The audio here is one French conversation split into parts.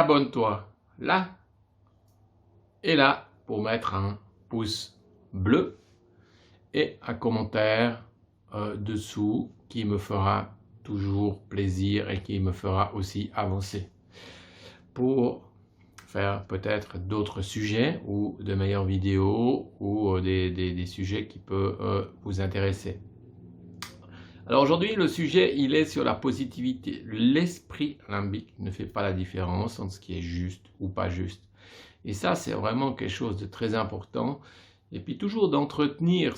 abonne-toi là et là pour mettre un pouce bleu et un commentaire dessous qui me fera toujours plaisir et qui me fera aussi avancer pour faire peut-être d'autres sujets ou de meilleures vidéos ou des sujets qui peuvent vous intéresser. Alors aujourd'hui, le sujet, il est sur la positivité. L'esprit limbique ne fait pas la différence entre ce qui est juste ou pas juste. Et ça, c'est vraiment quelque chose de très important. Et puis toujours d'entretenir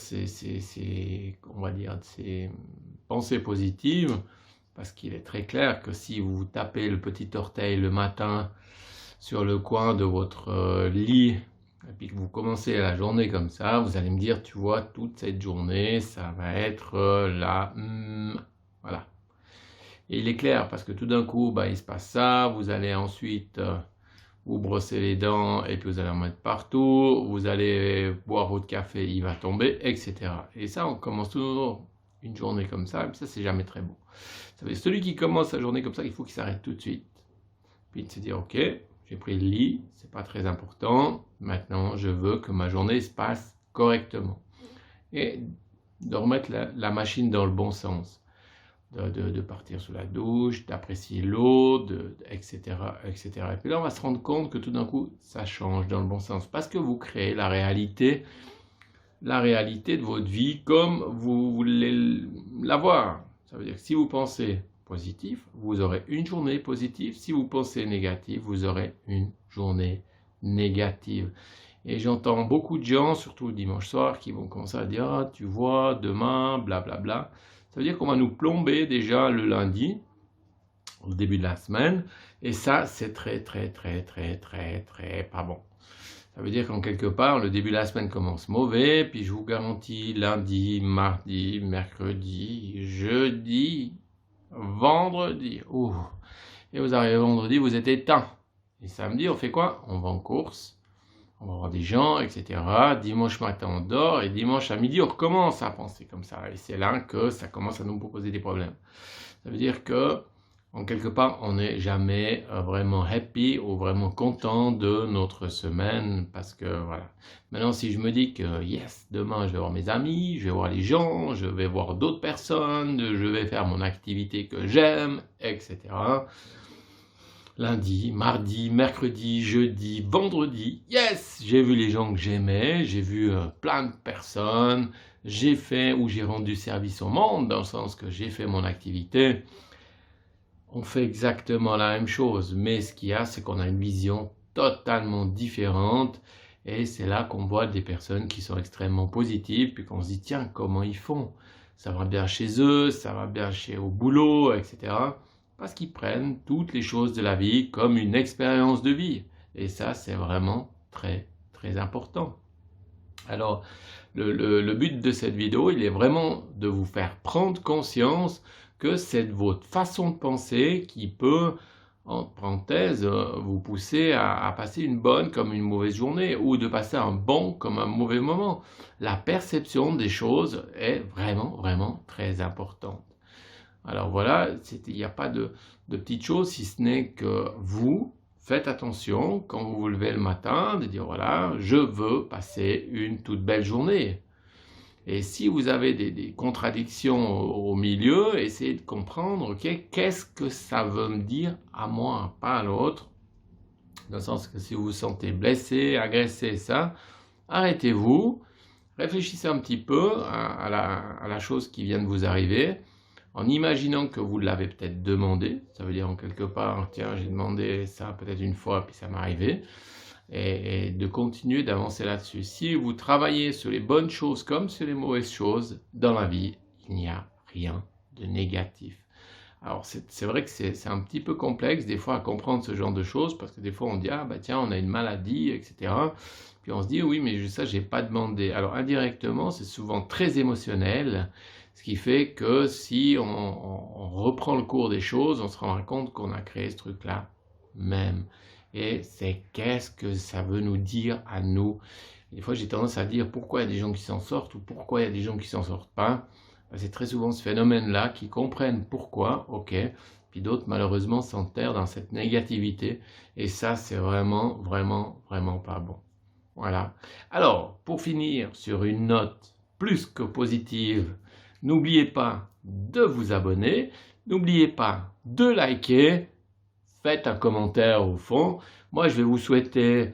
on va dire, ces pensées positives, parce qu'il est très clair que si vous vous tapez le petit orteil le matin sur le coin de votre lit, et puis que vous commencez la journée comme ça, vous allez me dire, tu vois, toute cette journée, ça va être voilà. Et il est clair, parce que tout d'un coup, il se passe ça, vous allez ensuite vous brosser les dents, et puis vous allez en mettre partout, vous allez boire votre café, il va tomber, etc. Et ça, on commence toujours une journée comme ça, et ça, c'est jamais très bon. Ça veut dire, celui qui commence sa journée comme ça, il faut qu'il s'arrête tout de suite. Puis de se dire, ok, j'ai pris le lit, c'est pas très important, maintenant je veux que ma journée se passe correctement. Et de remettre la machine dans le bon sens, de partir sous la douche, d'apprécier l'eau, etc., etc. Et puis là, on va se rendre compte que tout d'un coup, ça change dans le bon sens, parce que vous créez la réalité de votre vie comme vous voulez l'avoir. Ça veut dire que si vous pensez positif, vous aurez une journée positive. Si vous pensez négatif, vous aurez une journée négative. Et j'entends beaucoup de gens, surtout le dimanche soir, qui vont commencer à dire « Ah, tu vois, demain, blablabla ». Ça veut dire qu'on va nous plomber déjà le lundi, au début de la semaine. Et ça, c'est très pas bon. Ça veut dire qu'en quelque part, le début de la semaine commence mauvais, puis je vous garantis lundi, mardi, mercredi, jeudi, vendredi. Ouh. Et vous arrivez vendredi, vous êtes éteint. Et samedi, on fait quoi? On va en course, on va voir des gens, etc. Dimanche matin, on dort, et dimanche à midi, on recommence à penser comme ça. Et c'est là que ça commence à nous poser des problèmes. Ça veut dire que, en quelque part, on n'est jamais vraiment happy ou vraiment content de notre semaine, parce que voilà. Maintenant, si je me dis que yes, demain je vais voir mes amis, je vais voir les gens, je vais voir d'autres personnes, je vais faire mon activité que j'aime, etc. Lundi, mardi, mercredi, jeudi, vendredi, yes, j'ai vu les gens que j'aimais, j'ai vu plein de personnes, j'ai fait ou j'ai rendu service au monde, dans le sens que j'ai fait mon activité. On fait exactement la même chose, mais ce qu'il y a, c'est qu'on a une vision totalement différente, et c'est là qu'on voit des personnes qui sont extrêmement positives, puis qu'on se dit, tiens, comment ils font? Ça va bien chez eux, ça va bien au boulot, etc. Parce qu'ils prennent toutes les choses de la vie comme une expérience de vie, et ça, c'est vraiment très important. Alors, le but de cette vidéo, il est vraiment de vous faire prendre conscience que c'est votre façon de penser qui peut, en parenthèse, vous pousser à passer une bonne comme une mauvaise journée, ou de passer un bon comme un mauvais moment. La perception des choses est vraiment très importante. Alors voilà, il n'y a pas de petites choses, si ce n'est que vous faites attention quand vous vous levez le matin, de dire voilà, je veux passer une toute belle journée. Et si vous avez des contradictions au milieu, essayez de comprendre, ok, qu'est-ce que ça veut me dire à moi, pas à l'autre. Dans le sens que si vous vous sentez blessé, agressé, ça, arrêtez-vous, réfléchissez un petit peu à la chose qui vient de vous arriver, en imaginant que vous l'avez peut-être demandé. Ça veut dire en quelque part, tiens, j'ai demandé ça peut-être une fois, puis ça m'est arrivé. Et de continuer d'avancer là-dessus. Si vous travaillez sur les bonnes choses comme sur les mauvaises choses, dans la vie, il n'y a rien de négatif. Alors c'est vrai que c'est un petit peu complexe des fois à comprendre ce genre de choses, parce que des fois on dit, ah bah tiens, on a une maladie, etc. Puis on se dit, oui, mais ça, j'ai pas demandé. Alors indirectement, c'est souvent très émotionnel, ce qui fait que si on reprend le cours des choses, on se rendra compte qu'on a créé ce truc-là même. Et c'est qu'est-ce que ça veut nous dire à nous. Et des fois, j'ai tendance à dire pourquoi il y a des gens qui s'en sortent ou pourquoi il y a des gens qui s'en sortent pas. C'est très souvent ce phénomène-là, qui comprennent pourquoi, ok, puis d'autres malheureusement s'enterrent dans cette négativité et ça c'est vraiment, vraiment, vraiment pas bon. Voilà. Alors, pour finir sur une note plus que positive, n'oubliez pas de vous abonner, n'oubliez pas de liker, faites un commentaire au fond. Moi, je vais vous souhaiter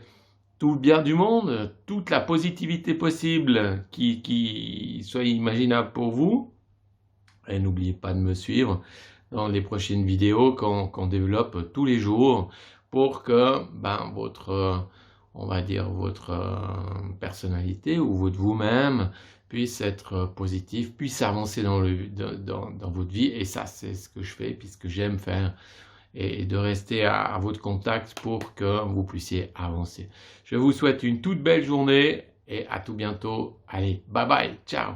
tout le bien du monde, toute la positivité possible qui soit imaginable pour vous. Et n'oubliez pas de me suivre dans les prochaines vidéos qu'on développe tous les jours pour que on va dire votre personnalité ou votre vous-même puisse être positif, puisse avancer dans votre vie. Et ça, c'est ce que je fais, puis ce que j'aime faire, et de rester à votre contact pour que vous puissiez avancer. Je vous souhaite une toute belle journée et à tout bientôt. Allez, bye bye, ciao!